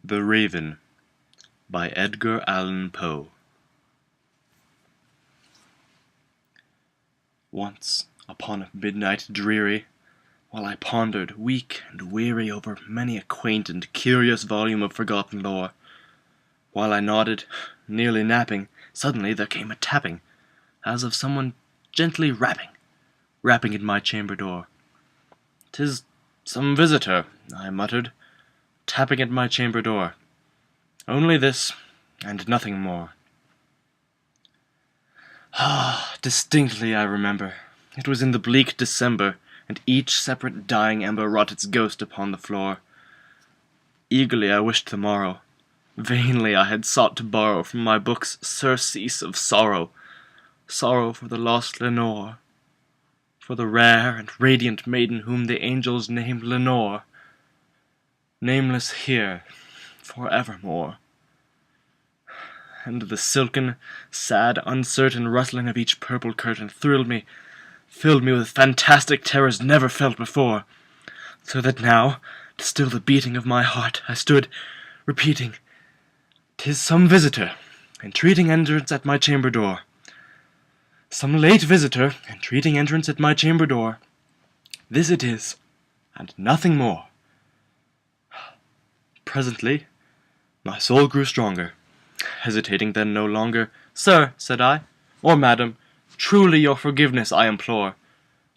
The Raven by Edgar Allan Poe. Once, upon a midnight dreary, while I pondered, weak and weary, over many a quaint and curious volume of forgotten lore, while I nodded, nearly napping, suddenly there came a tapping, as of someone gently rapping at my chamber door. "'Tis some visitor," I muttered, "tapping at my chamber door. Only this, and nothing more." Distinctly I remember. It was in the bleak December, and each separate dying ember wrought its ghost upon the floor. Eagerly I wished the morrow. Vainly I had sought to borrow from my book's surcease of sorrow, sorrow for the lost Lenore, for the rare and radiant maiden whom the angels named Lenore, nameless here for evermore. And the silken, sad, uncertain rustling of each purple curtain filled me with fantastic terrors never felt before, so that now, to still the beating of my heart, I stood, repeating, "'Tis some visitor, entreating entrance at my chamber door. Some late visitor, entreating entrance at my chamber door. This it is, and nothing more." Presently, my soul grew stronger. Hesitating then no longer, "Sir," said I, "or madam, truly your forgiveness I implore.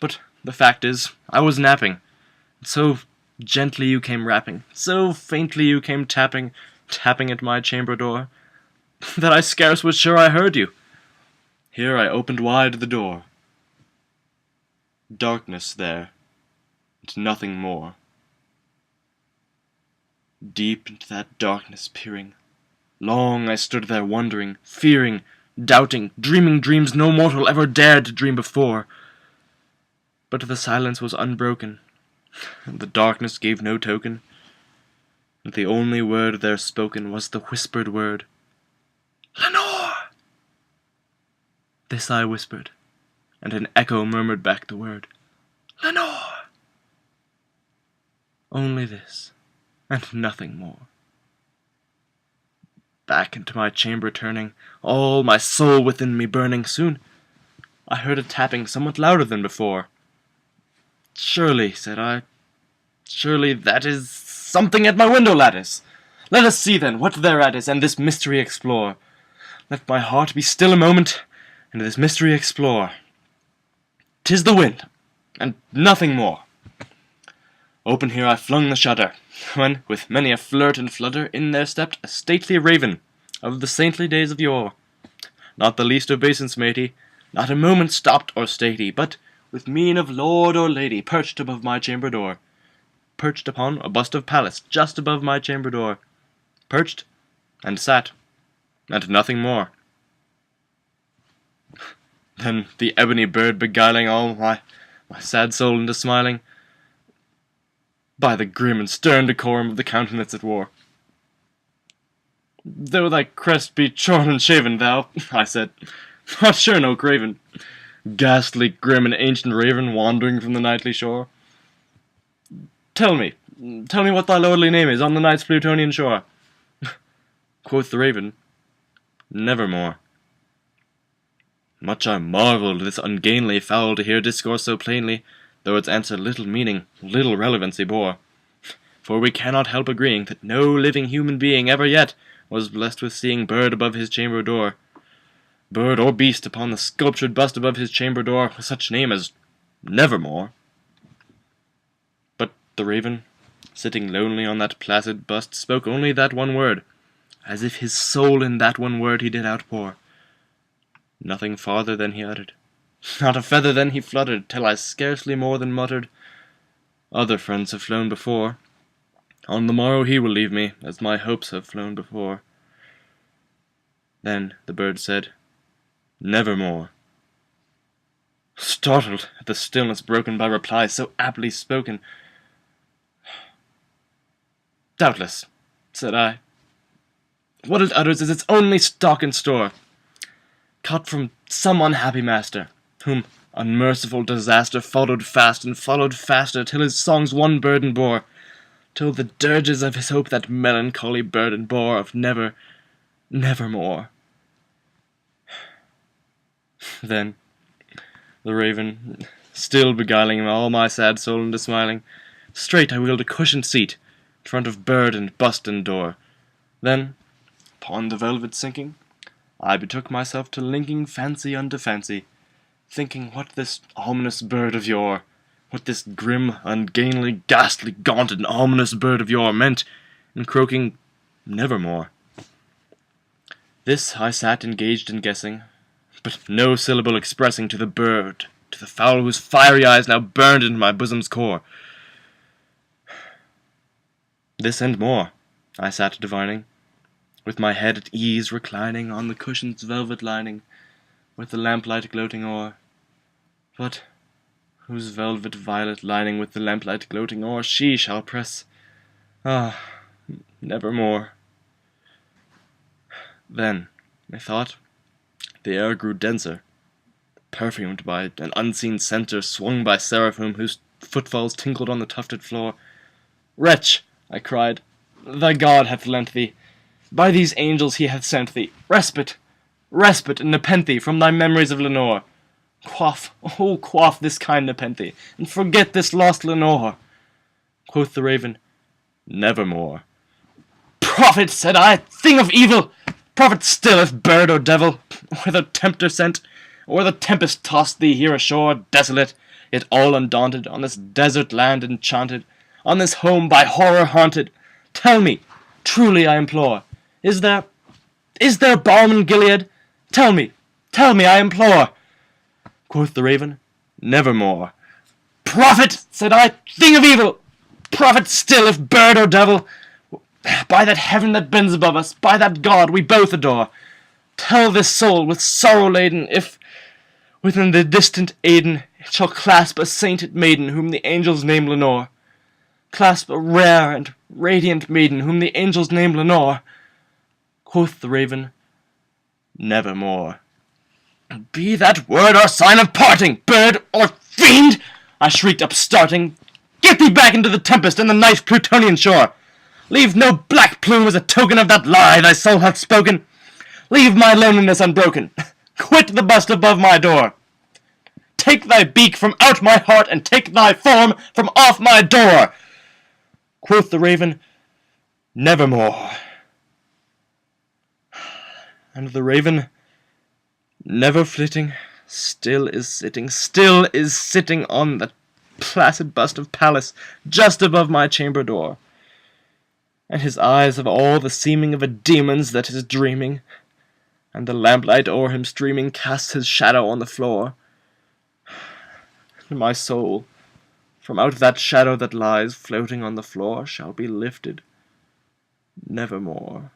But the fact is, I was napping. So gently you came rapping, so faintly you came tapping at my chamber door, that I scarce was sure I heard you." Here I opened wide the door. Darkness there, and nothing more. Deep into that darkness peering, long I stood there wondering, fearing, doubting, dreaming dreams no mortal ever dared to dream before. But the silence was unbroken, and the darkness gave no token, and the only word there spoken was the whispered word, "Lenore!" This I whispered, and an echo murmured back the word, "Lenore!" Only this, and nothing more. Back into my chamber turning, all my soul within me burning, soon I heard a tapping somewhat louder than before. "Surely," said I, "surely that is something at my window lattice. Let us see then what thereat is, and this mystery explore. Let my heart be still a moment, and this mystery explore. 'Tis the wind, and nothing more." Open here I flung the shutter, when, with many a flirt and flutter, in there stepped a stately raven of the saintly days of yore. Not the least obeisance made he, not a moment stopped or stayed he, but, with mien of lord or lady, perched above my chamber door. Perched upon a bust of Pallas, just above my chamber door. Perched, and sat, and nothing more. Then the ebony bird beguiling all my sad soul into smiling, by the grim and stern decorum of the countenance it wore. "Though thy crest be shorn and shaven, thou," I said, "art sure no craven, ghastly, grim, and ancient raven, wandering from the nightly shore. Tell me what thy lordly name is on the night's Plutonian shore." Quoth the raven, "Nevermore." Much I marvelled this ungainly fowl to hear discourse so plainly, though its answer little meaning, little relevancy bore. For we cannot help agreeing that no living human being ever yet was blessed with seeing bird above his chamber door, bird or beast upon the sculptured bust above his chamber door, with such name as Nevermore. But the raven, sitting lonely on that placid bust, spoke only that one word, as if his soul in that one word he did outpour. Nothing farther than he uttered, not a feather then he fluttered, till I scarcely more than muttered, "Other friends have flown before. On the morrow he will leave me, as my hopes have flown before." Then the bird said, "Nevermore." Startled at the stillness broken by reply so aptly spoken, "Doubtless," said I, "what it utters is its only stock and store, caught from some unhappy master, whom unmerciful disaster followed fast and followed faster, till his songs one burden bore, till the dirges of his hope that melancholy burden bore of never, nevermore. Then the raven, still beguiling all my sad soul into smiling, straight I wheeled a cushioned seat in front of bird and bust and door. Then, upon the velvet sinking, I betook myself to linking fancy unto fancy, thinking what this ominous bird of yore, what this grim, ungainly, ghastly, gaunt, and ominous bird of yore meant in croaking nevermore. This I sat engaged in guessing, but no syllable expressing to the bird, to the fowl whose fiery eyes now burned into my bosom's core. This and more I sat divining, with my head at ease reclining on the cushion's velvet lining, with the lamplight gloating o'er. But whose velvet violet lining with the lamplight gloating o'er she shall press? Ah, nevermore. Then, methought, the air grew denser, perfumed by an unseen censer swung by seraphim whose footfalls tinkled on the tufted floor. Wretch, I cried, thy God hath lent thee, by these angels he hath sent thee, respite, respite and nepenthe from thy memories of Lenore. Quaff, oh quaff this kind nepenthe, and forget this lost Lenore. Quoth the raven, nevermore. Prophet, said I, thing of evil! Prophet still, if bird or devil, or the tempter sent, or the tempest tossed thee here ashore, desolate, yet all undaunted, on this desert land enchanted, on this home by horror haunted. Tell me, truly I implore, is there balm in Gilead? Tell me, I implore. Quoth the raven, nevermore. Prophet, said I, thing of evil! Prophet still, if bird or devil, by that heaven that bends above us, by that God we both adore, tell this soul with sorrow laden, if, within the distant Aiden, it shall clasp a sainted maiden whom the angels name Lenore. Clasp a rare and radiant maiden whom the angels name Lenore. Quoth the raven, nevermore. Be that word or sign of parting, bird or fiend! I shrieked upstarting. Get thee back into the tempest and the nice Plutonian shore. Leave no black plume as a token of that lie thy soul hath spoken. Leave my loneliness unbroken. Quit the bust above my door. Take thy beak from out my heart, and take thy form from off my door. Quoth the raven, nevermore. And the raven, never flitting, still is sitting on that placid bust of Pallas just above my chamber door. And his eyes have all the seeming of a demon's that is dreaming, and the lamplight o'er him streaming casts his shadow on the floor. And my soul, from out that shadow that lies floating on the floor, shall be lifted nevermore.